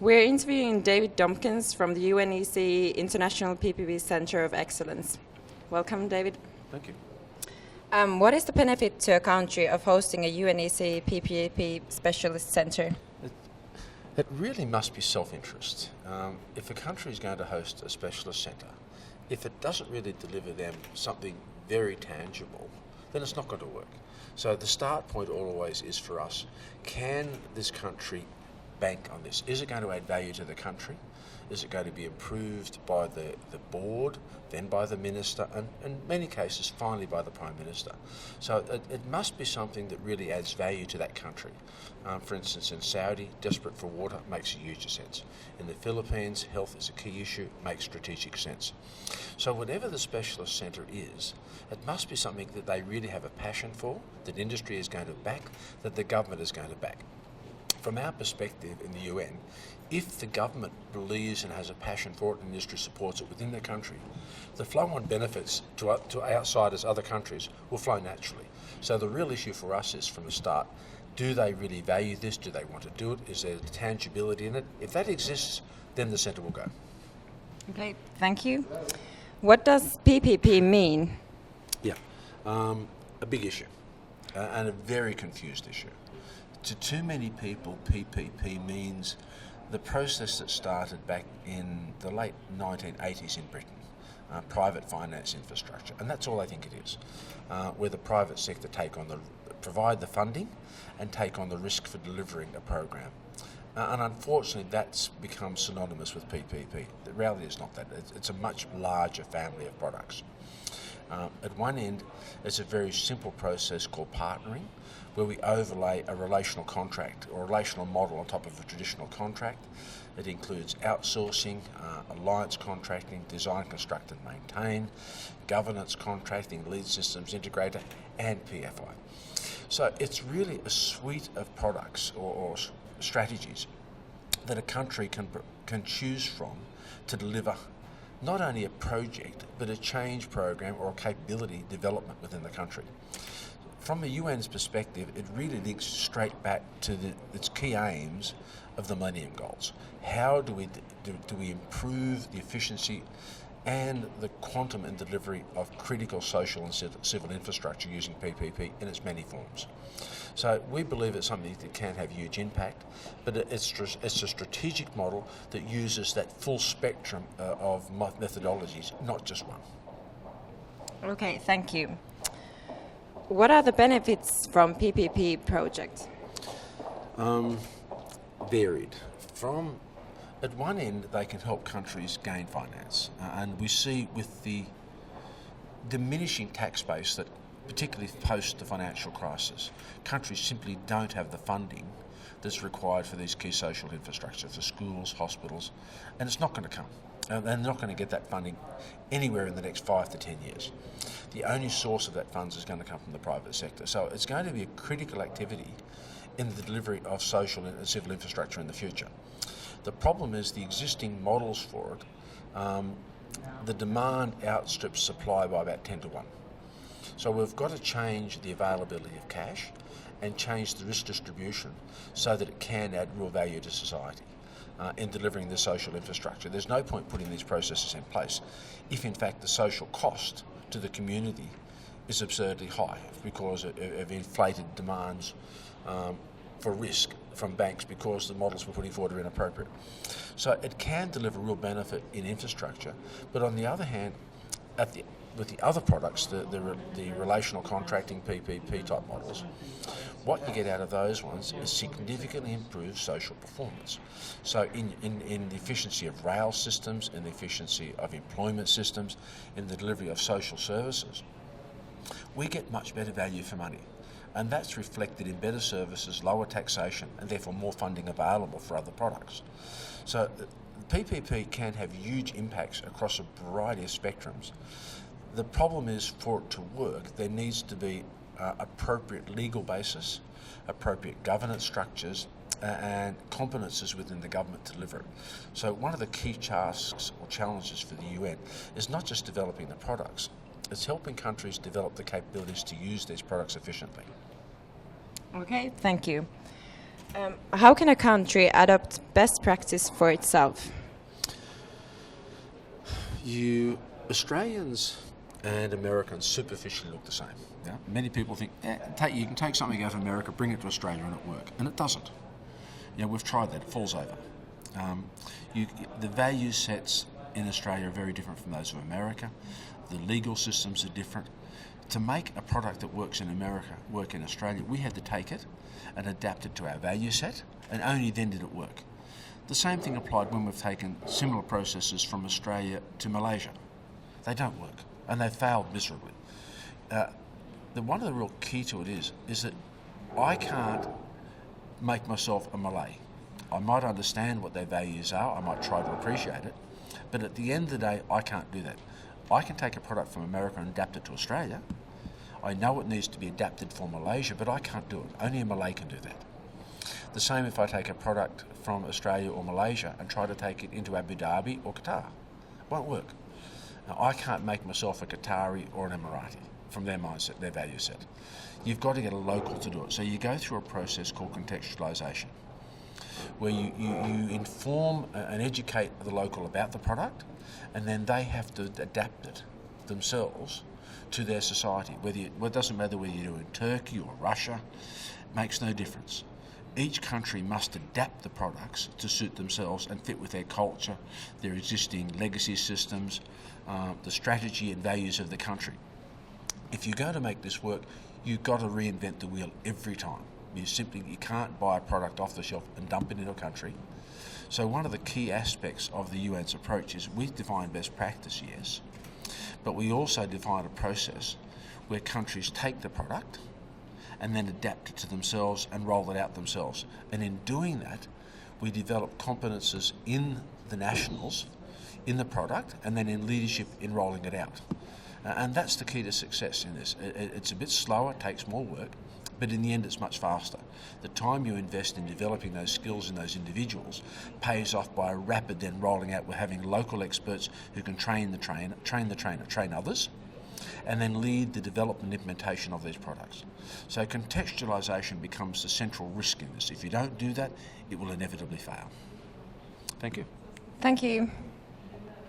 We're interviewing David Dombkins from the UNECE International PPP Center of Excellence. Welcome, David. Thank you. What is the benefit to a country of hosting a UNECE PPP Specialist Center? It really must be self-interest. If a country is going to host a specialist centre, if it doesn't really deliver them something very tangible, then it's not going to work. So the start point always is for us, can this country bank on this? Is it going to add value to the country? Is it going to be improved by the board, then by the minister, and in many cases finally by the Prime Minister? So it must be something that really adds value to that country. For instance, in Saudi, desperate for water makes a huge sense. In the Philippines, health is a key issue, makes strategic sense. So whatever the specialist centre is, it must be something that they really have a passion for, that industry is going to back, that the government is going to back. From our perspective in the UN, if the government believes and has a passion for it and industry supports it within the country, the flow-on benefits to outsiders, other countries, will flow naturally. So the real issue for us is from the start, do they really value this? Do they want to do it? Is there tangibility in it? If that exists, then the centre will go. Okay, thank you. What does PPP mean? Yeah, a big issue and a very confused issue. To too many people, PPP means the process that started back in the late 1980s in Britain, private finance infrastructure, and that's all I think it is, where the private sector provide the funding and take on the risk for delivering a program. And unfortunately, that's become synonymous with PPP. The reality is not that. It's a much larger family of products. At one end, it's a very simple process called partnering, where we overlay a relational contract or a relational model on top of a traditional contract. It includes outsourcing, alliance contracting, design, construct and maintain, governance contracting, lead systems integrator, and PFI. So it's really a suite of products or strategies that a country can choose from to deliver not only a project, but a change program or a capability development within the country. From the UN's perspective, it really links straight back to its key aims of the Millennium Goals. How do we improve the efficiency and the quantum and delivery of critical social and civil infrastructure using PPP in its many forms? So we believe it's something that can have huge impact, but it's a strategic model that uses that full spectrum of methodologies, not just one. Okay, thank you. What are the benefits from PPP projects? Varied. At one end, they can help countries gain finance, and we see with the diminishing tax base that, particularly post the financial crisis, countries simply don't have the funding that's required for these key social infrastructure, for schools, hospitals, and it's not going to come. And they're not going to get that funding anywhere in the next 5 to 10 years. The only source of that funds is going to come from the private sector. So it's going to be a critical activity in the delivery of social and civil infrastructure in the future. The problem is the existing models for it, the demand outstrips supply by about 10 to 1. So we've got to change the availability of cash and change the risk distribution so that it can add real value to society in delivering the social infrastructure. There's no point putting these processes in place if in fact the social cost to the community is absurdly high because of inflated demands for risk from banks because the models we're putting forward are inappropriate. So it can deliver real benefit in infrastructure, but on the other hand, with the other products, the relational contracting PPP type models, what you get out of those ones is significantly improved social performance. So in the efficiency of rail systems, in the efficiency of employment systems, in the delivery of social services, we get much better value for money. And that's reflected in better services, lower taxation, and therefore more funding available for other products. So PPP can have huge impacts across a variety of spectrums. The problem is, for it to work, there needs to be appropriate legal basis, appropriate governance structures, and competences within the government to deliver it. So one of the key tasks or challenges for the UN is not just developing the products, it's helping countries develop the capabilities to use these products efficiently. Okay, thank you. How can a country adopt best practice for itself? Australians and Americans superficially look the same. Yeah? Many people think you can take something out of America, bring it to Australia, and it work, and it doesn't. We've tried that; it falls over. The value sets in Australia are very different from those of America. The legal systems are different. To make a product that works in America work in Australia, we had to take it and adapt it to our value set, and only then did it work. The same thing applied when we've taken similar processes from Australia to Malaysia. They don't work, and they failed miserably. One of the real key to it is that I can't make myself a Malay. I might understand what their values are, I might try to appreciate it, but at the end of the day, I can't do that. I can take a product from America and adapt it to Australia. I know it needs to be adapted for Malaysia, but I can't do it. Only a Malay can do that. The same if I take a product from Australia or Malaysia and try to take it into Abu Dhabi or Qatar. It won't work. Now, I can't make myself a Qatari or an Emirati from their mindset, their value set. You've got to get a local to do it. So you go through a process called contextualisation, where you inform and educate the local about the product, and then they have to adapt it themselves to their society. It doesn't matter whether you do it in Turkey or Russia, it makes no difference. Each country must adapt the products to suit themselves and fit with their culture, their existing legacy systems, the strategy and values of the country. If you're going to make this work, you've got to reinvent the wheel every time. You can't buy a product off the shelf and dump it into a country. So one of the key aspects of the UN's approach is we define best practice, yes, but we also define a process where countries take the product and then adapt it to themselves and roll it out themselves. And in doing that, we develop competences in the nationals, in the product, and then in leadership in rolling it out. And that's the key to success in this. It's a bit slower, it takes more work, but in the end it's much faster. The time you invest in developing those skills in those individuals pays off by a rapid then rolling out. We're having local experts who can train the trainer, train others, and then lead the development and implementation of these products. So contextualisation becomes the central risk in this. If you don't do that, it will inevitably fail. Thank you. Thank you.